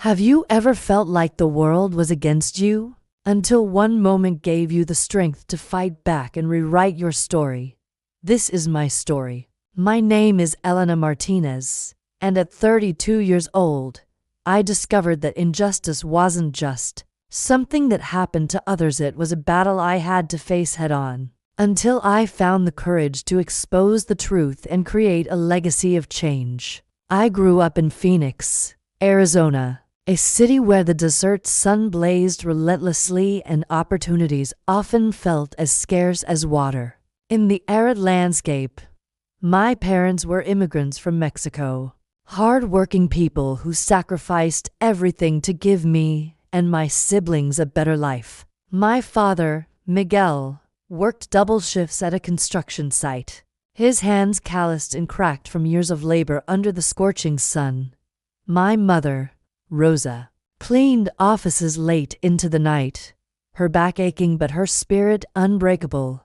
Have you ever felt like the world was against you? Until one moment gave you the strength to fight back and rewrite your story. This is my story. My name is Elena Martinez, and at 32 years old, I discovered that injustice wasn't just something that happened to others. It was a battle I had to face head-on. Until I found the courage to expose the truth and create a legacy of change. I grew up in Phoenix, Arizona, a city where the desert sun blazed relentlessly and opportunities often felt as scarce as water. In the arid landscape, my parents were immigrants from Mexico, hard-working people who sacrificed everything to give me and my siblings a better life. My father, Miguel, worked double shifts at a construction site, his hands calloused and cracked from years of labor under the scorching sun. My mother, Rosa, cleaned offices late into the night, her back aching but her spirit unbreakable.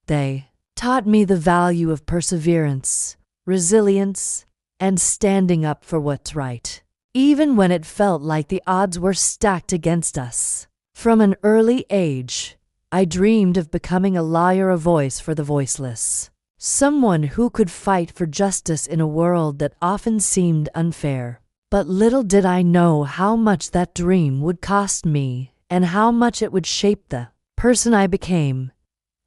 They taught me the value of perseverance, resilience, and standing up for what's right, even when it felt like the odds were stacked against us. From an early age, I dreamed of becoming a lawyer, a voice for the voiceless, someone who could fight for justice in a world that often seemed unfair. But little did I know how much that dream would cost me and how much it would shape the person I became.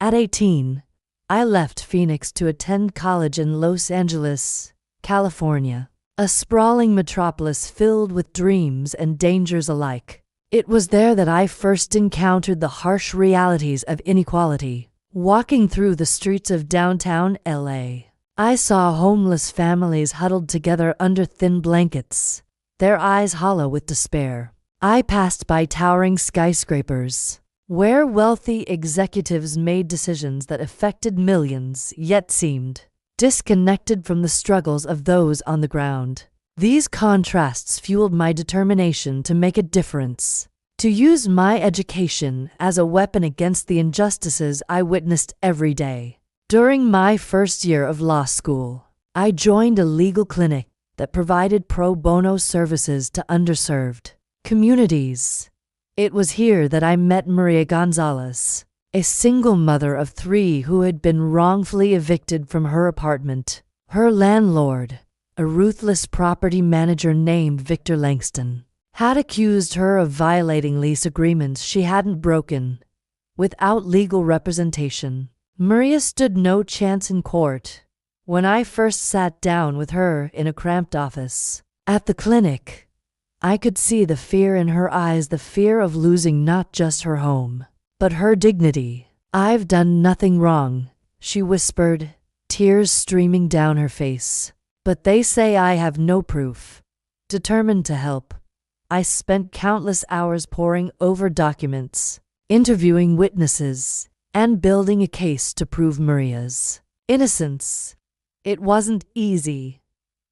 At 18, I left Phoenix to attend college in Los Angeles, California, a sprawling metropolis filled with dreams and dangers alike. It was there that I first encountered the harsh realities of inequality. Walking through the streets of downtown LA, I saw homeless families huddled together under thin blankets, their eyes hollow with despair. I passed by towering skyscrapers, where wealthy executives made decisions that affected millions, yet seemed disconnected from the struggles of those on the ground. These contrasts fueled my determination to make a difference, to use my education as a weapon against the injustices I witnessed every day. During my first year of law school, I joined a legal clinic that provided pro bono services to underserved communities. It was here that I met Maria Gonzalez, a single mother of 3 who had been wrongfully evicted from her apartment. Her landlord, a ruthless property manager named Victor Langston, had accused her of violating lease agreements she hadn't broken. Without legal representation, Maria stood no chance in court. When I first sat down with her in a cramped office at the clinic, I could see the fear in her eyes, the fear of losing not just her home, but her dignity. "I've done nothing wrong," she whispered, tears streaming down her face. "But they say I have no proof." Determined to help, I spent countless hours poring over documents, interviewing witnesses, and building a case to prove Maria's innocence. It wasn't easy.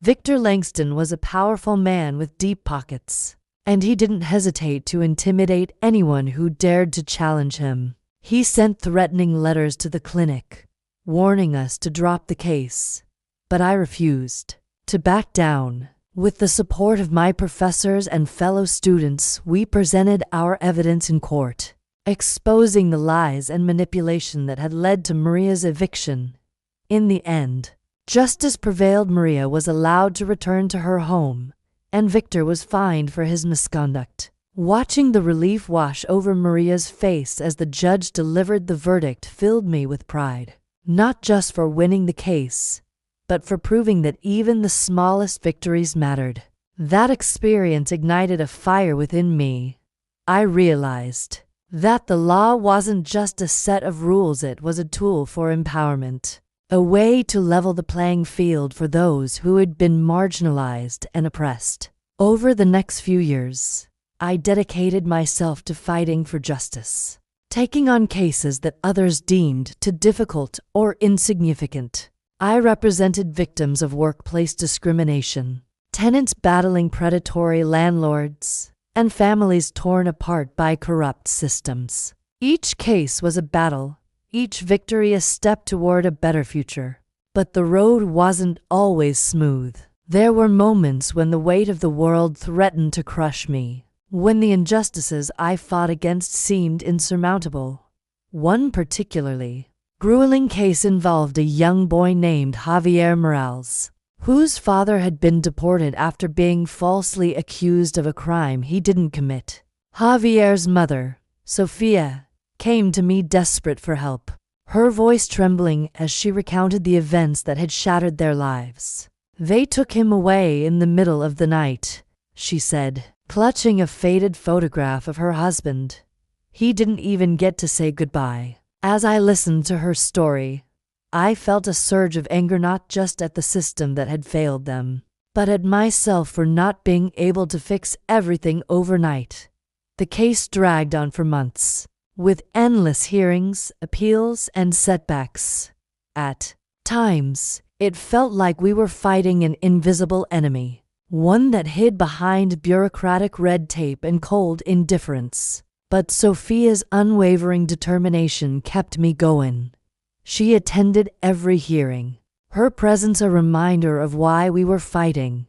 Victor Langston was a powerful man with deep pockets, and he didn't hesitate to intimidate anyone who dared to challenge him. He sent threatening letters to the clinic, warning us to drop the case. But I refused to back down. With the support of my professors and fellow students, we presented our evidence in court, exposing the lies and manipulation that had led to Maria's eviction. In the end, justice prevailed. Maria was allowed to return to her home, and Victor was fined for his misconduct. Watching the relief wash over Maria's face as the judge delivered the verdict filled me with pride, not just for winning the case, but for proving that even the smallest victories mattered. That experience ignited a fire within me. I realized that the law wasn't just a set of rules, it was a tool for empowerment, a way to level the playing field for those who had been marginalized and oppressed. Over the next few years, I dedicated myself to fighting for justice, taking on cases that others deemed too difficult or insignificant. I represented victims of workplace discrimination, tenants battling predatory landlords, and families torn apart by corrupt systems. Each case was a battle, each victory a step toward a better future. But the road wasn't always smooth. There were moments when the weight of the world threatened to crush me, when the injustices I fought against seemed insurmountable. One particularly grueling case involved a young boy named Javier Morales, whose father had been deported after being falsely accused of a crime he didn't commit. Javier's mother, Sofia, came to me desperate for help, her voice trembling as she recounted the events that had shattered their lives. "They took him away in the middle of the night," she said, clutching a faded photograph of her husband. "He didn't even get to say goodbye." As I listened to her story, I felt a surge of anger, not just at the system that had failed them, but at myself for not being able to fix everything overnight. The case dragged on for months, with endless hearings, appeals, and setbacks. At times, it felt like we were fighting an invisible enemy, one that hid behind bureaucratic red tape and cold indifference. But Sophia's unwavering determination kept me going. She attended every hearing, her presence a reminder of why we were fighting.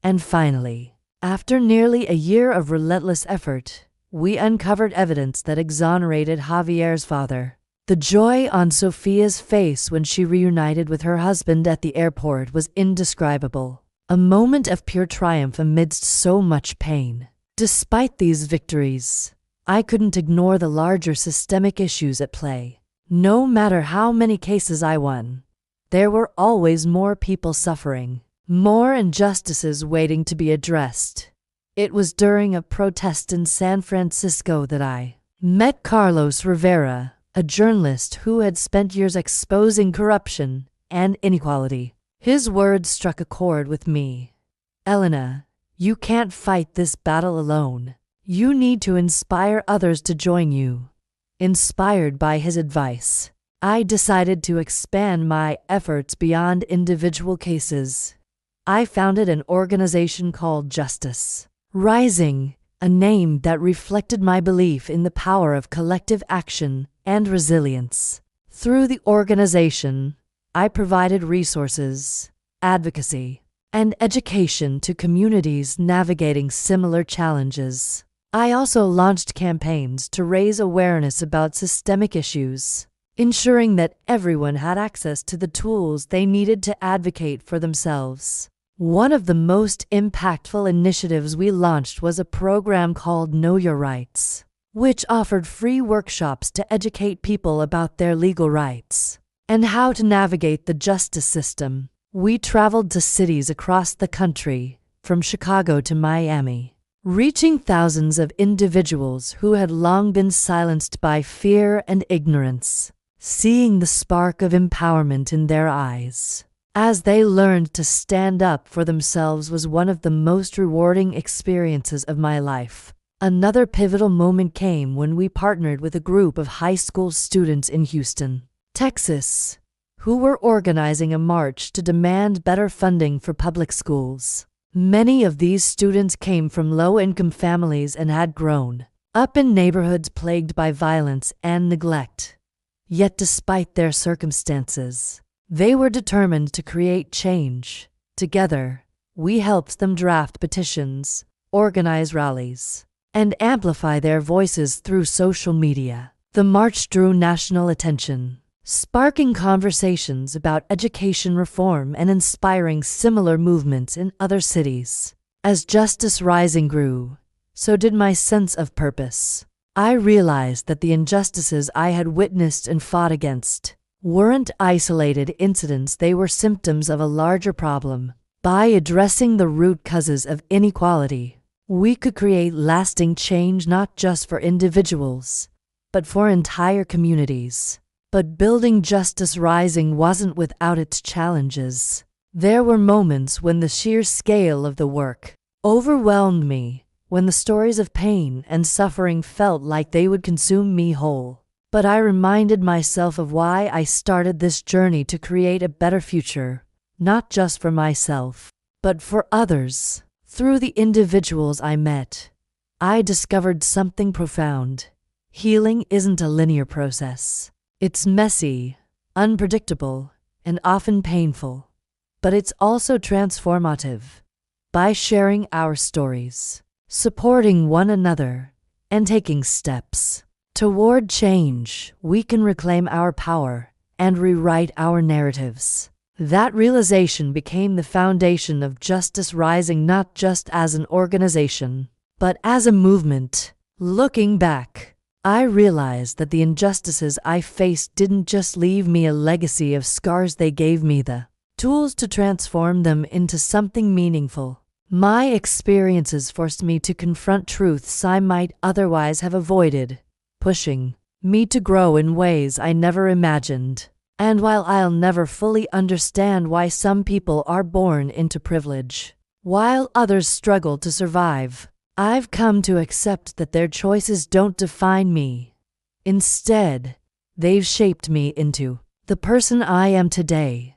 And finally, after nearly a year of relentless effort, we uncovered evidence that exonerated Javier's father. The joy on Sophia's face when she reunited with her husband at the airport was indescribable, a moment of pure triumph amidst so much pain. Despite these victories, I couldn't ignore the larger systemic issues at play. No matter how many cases I won, there were always more people suffering, more injustices waiting to be addressed. It was during a protest in San Francisco that I met Carlos Rivera, a journalist who had spent years exposing corruption and inequality. His words struck a chord with me. "Elena, you can't fight this battle alone. You need to inspire others to join you." Inspired by his advice, I decided to expand my efforts beyond individual cases. I founded an organization called Justice Rising, a name that reflected my belief in the power of collective action and resilience. Through the organization, I provided resources, advocacy, and education to communities navigating similar challenges. I also launched campaigns to raise awareness about systemic issues, ensuring that everyone had access to the tools they needed to advocate for themselves. One of the most impactful initiatives we launched was a program called Know Your Rights, which offered free workshops to educate people about their legal rights and how to navigate the justice system. We traveled to cities across the country, from Chicago to Miami, reaching thousands of individuals who had long been silenced by fear and ignorance, seeing the spark of empowerment in their eyes as they learned to stand up for themselves was one of the most rewarding experiences of my life. Another pivotal moment came when we partnered with a group of high school students in Houston, Texas, who were organizing a march to demand better funding for public schools. Many of these students came from low-income families and had grown up in neighborhoods plagued by violence and neglect. Yet despite their circumstances, they were determined to create change. Together, we helped them draft petitions, organize rallies, and amplify their voices through social media. The march drew national attention, sparking conversations about education reform and inspiring similar movements in other cities. As Justice Rising grew, so did my sense of purpose. I realized that the injustices I had witnessed and fought against weren't isolated incidents, they were symptoms of a larger problem. By addressing the root causes of inequality, we could create lasting change not just for individuals, but for entire communities. But building Justice Rising wasn't without its challenges. There were moments when the sheer scale of the work overwhelmed me, when the stories of pain and suffering felt like they would consume me whole. But I reminded myself of why I started this journey: to create a better future, not just for myself, but for others. Through the individuals I met, I discovered something profound. Healing isn't a linear process. It's messy, unpredictable, and often painful. but it's also transformative. By sharing our stories, supporting one another, and taking steps toward change, we can reclaim our power and rewrite our narratives. That realization became the foundation of Justice Rising, not just as an organization, but as a movement. Looking back, I realized that the injustices I faced didn't just leave me a legacy of scars, they gave me the tools to transform them into something meaningful. My experiences forced me to confront truths I might otherwise have avoided, pushing me to grow in ways I never imagined. And while I'll never fully understand why some people are born into privilege, while others struggle to survive, I've come to accept that their choices don't define me. Instead, they've shaped me into the person I am today,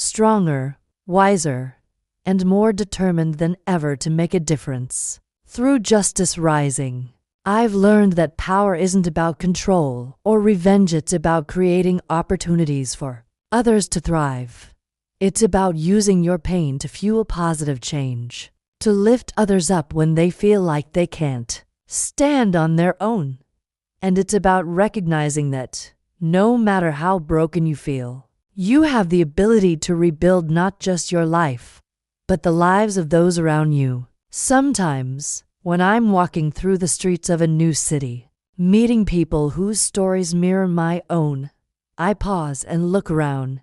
stronger, wiser, and more determined than ever to make a difference. Through Justice Rising, I've learned that power isn't about control or revenge, it's about creating opportunities for others to thrive. It's about using your pain to fuel positive change, to lift others up when they feel like they can't stand on their own. And it's about recognizing that, no matter how broken you feel, you have the ability to rebuild not just your life, but the lives of those around you. Sometimes, when I'm walking through the streets of a new city, meeting people whose stories mirror my own, I pause and look around.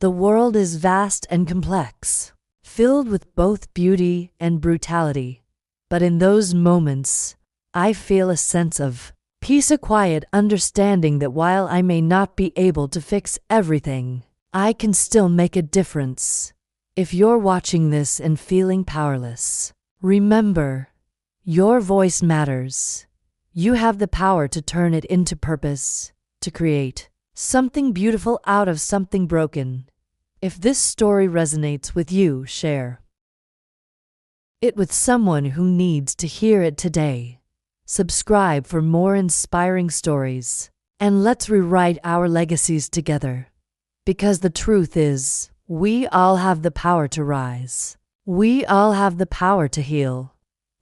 The world is vast and complex, filled with both beauty and brutality. But in those moments, I feel a sense of peace, a quiet understanding that while I may not be able to fix everything, I can still make a difference. If you're watching this and feeling powerless, remember, your voice matters. You have the power to turn it into purpose, to create something beautiful out of something broken. If this story resonates with you, share it with someone who needs to hear it today. Subscribe for more inspiring stories, and let's rewrite our legacies together. Because the truth is, we all have the power to rise. We all have the power to heal.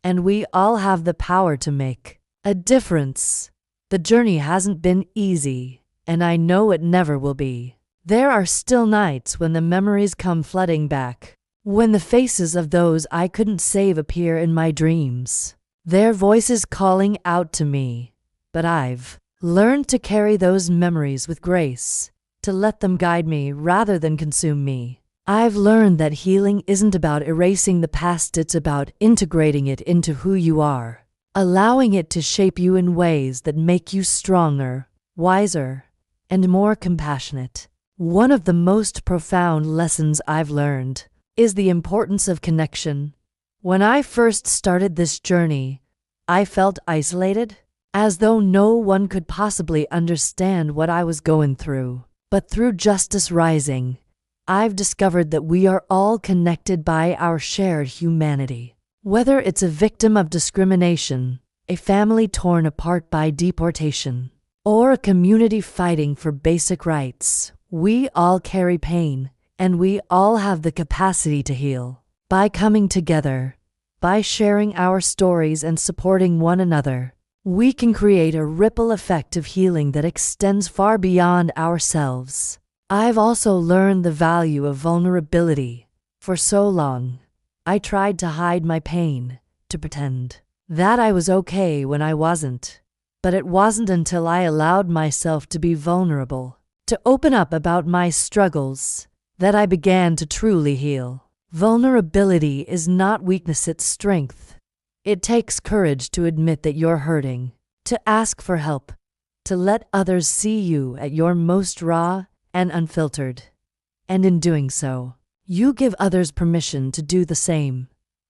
And we all have the power to make a difference. The journey hasn't been easy, and I know it never will be. There are still nights when the memories come flooding back, when the faces of those I couldn't save appear in my dreams, their voices calling out to me. But I've learned to carry those memories with grace, to let them guide me rather than consume me. I've learned that healing isn't about erasing the past, it's about integrating it into who you are, allowing it to shape you in ways that make you stronger, wiser, and more compassionate. One of the most profound lessons I've learned is the importance of connection. When I first started this journey, I felt isolated, as though no one could possibly understand what I was going through. But through Justice Rising, I've discovered that we are all connected by our shared humanity. Whether it's a victim of discrimination, a family torn apart by deportation, or a community fighting for basic rights, we all carry pain, and we all have the capacity to heal. By coming together, by sharing our stories and supporting one another, we can create a ripple effect of healing that extends far beyond ourselves. I've also learned the value of vulnerability. For so long, I tried to hide my pain, to pretend that I was okay when I wasn't. But it wasn't until I allowed myself to be vulnerable, to open up about my struggles, that I began to truly heal. Vulnerability is not weakness, it's strength. It takes courage to admit that you're hurting, to ask for help, to let others see you at your most raw and unfiltered. And in doing so, you give others permission to do the same.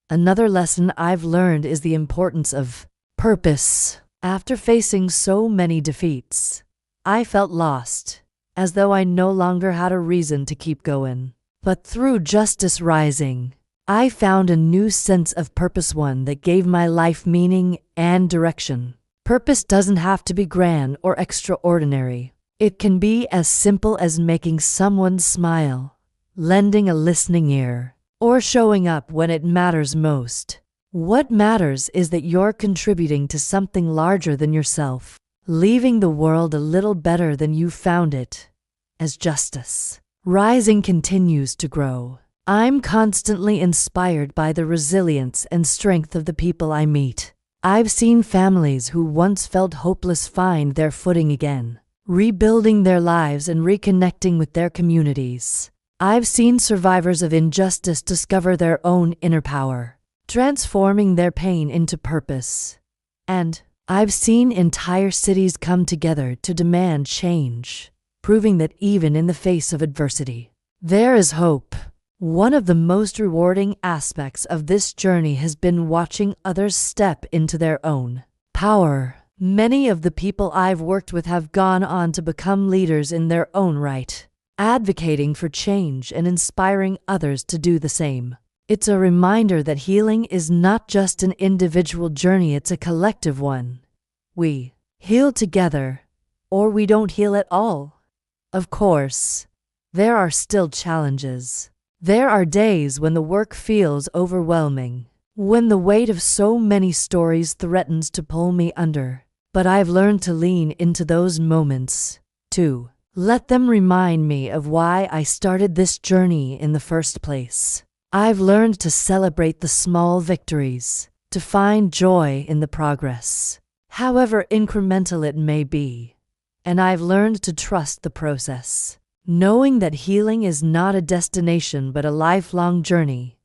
Another lesson I've learned is the importance of purpose. After facing so many defeats, I felt lost, as though I no longer had a reason to keep going. But through Justice Rising, I found a new sense of purpose, one that gave my life meaning and direction. Purpose doesn't have to be grand or extraordinary. It can be as simple as making someone smile, lending a listening ear, or showing up when it matters most. What matters is that you're contributing to something larger than yourself, leaving the world a little better than you found it. As Justice Rising continues to grow, I'm constantly inspired by the resilience and strength of the people I meet. I've seen families who once felt hopeless find their footing again, rebuilding their lives and reconnecting with their communities. I've seen survivors of injustice discover their own inner power, transforming their pain into purpose. And I've seen entire cities come together to demand change, proving that even in the face of adversity, there is hope. One of the most rewarding aspects of this journey has been watching others step into their own power. Many of the people I've worked with have gone on to become leaders in their own right, advocating for change and inspiring others to do the same. It's a reminder that healing is not just an individual journey, it's a collective one. We heal together, or we don't heal at all. Of course, there are still challenges. There are days when the work feels overwhelming, when the weight of so many stories threatens to pull me under. But I've learned to lean into those moments, to let them remind me of why I started this journey in the first place. I've learned to celebrate the small victories, to find joy in the progress, however incremental it may be. And I've learned to trust the process, knowing that healing is not a destination but a lifelong journey.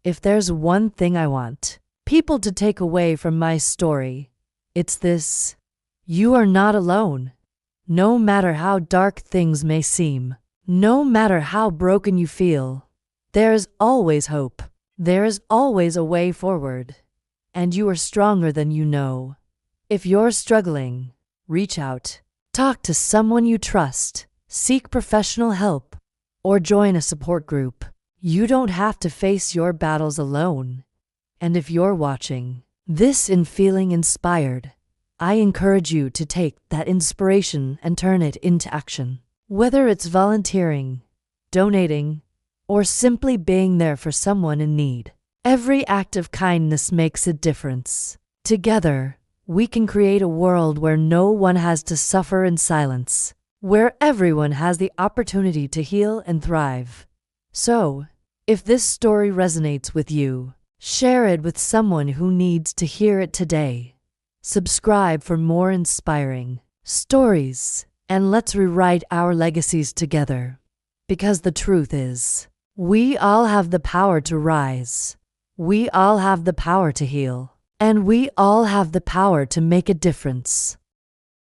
If there's one thing I want people to take away from my story, it's this: you are not alone. No matter how dark things may seem, no matter how broken you feel, there is always hope. There is always a way forward. And you are stronger than you know. If you're struggling, reach out. Talk to someone you trust. Seek professional help, or join a support group. You don't have to face your battles alone. And if you're watching this and feeling inspired, I encourage you to take that inspiration and turn it into action. Whether it's volunteering, donating, or simply being there for someone in need, every act of kindness makes a difference. Together, we can create a world where no one has to suffer in silence, where everyone has the opportunity to heal and thrive. So, if this story resonates with you, share it with someone who needs to hear it today. Subscribe for more inspiring stories, and let's rewrite our legacies together. Because the truth is, we all have the power to rise. We all have the power to heal. And we all have the power to make a difference.